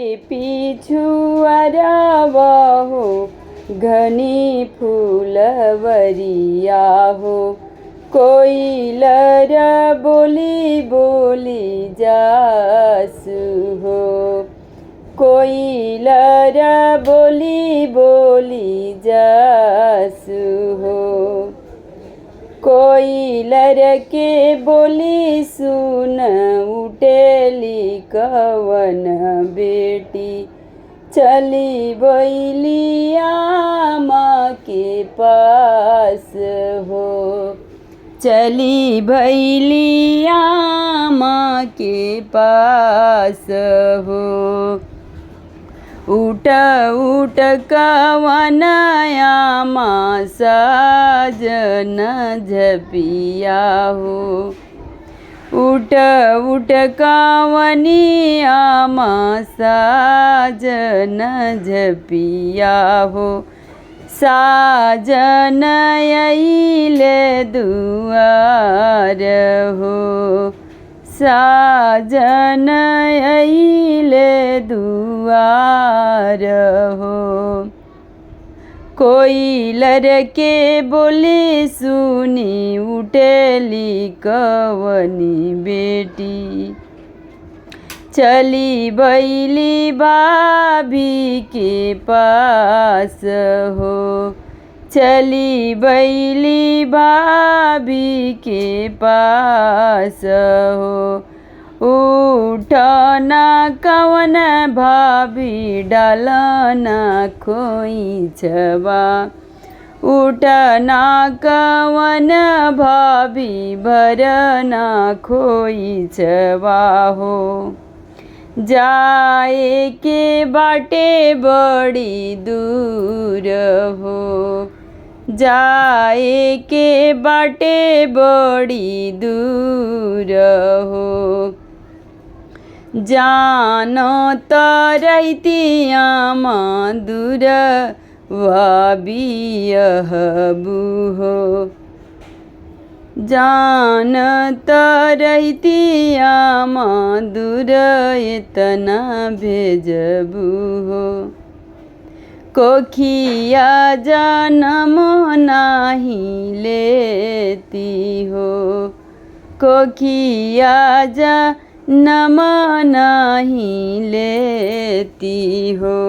पिछुआरा हो घनी फूलवरिया हो, कोइलर बोली बोली जासु हो, कोइलर बोली बोली जासु हो। कोइलर के बोली सुन उठेली कवन बेटी, चली बैली आमा के पास हो, चली बैली आमा के पास हो। उठ उठ कवन आमा साजन झपिया हो, उठ उठ कवनी आमा साजन झपिया हो। साजन अइले दुआर हो, साजन अइले दुआर हो। कोइलर के बोली सुनी उठेली कवनी बेटी, चली बैली भाभी के पास हो, चली बैली भाभी के पास हो। उठना कवन भाभी डालना खोइछवा, उठना कवन भाभी भरना खोइछवा हो। जाए के बाटे बड़ी दूर हो, जाए के बाटे बड़ी दूर हो। जानो त रहती आमा दूर बियहबू हो, जान त रहती आमा दूर इतना भेजबू हो। कोखिया जनम नाही लेती हो, कोखिया जनम नाही लेती हो।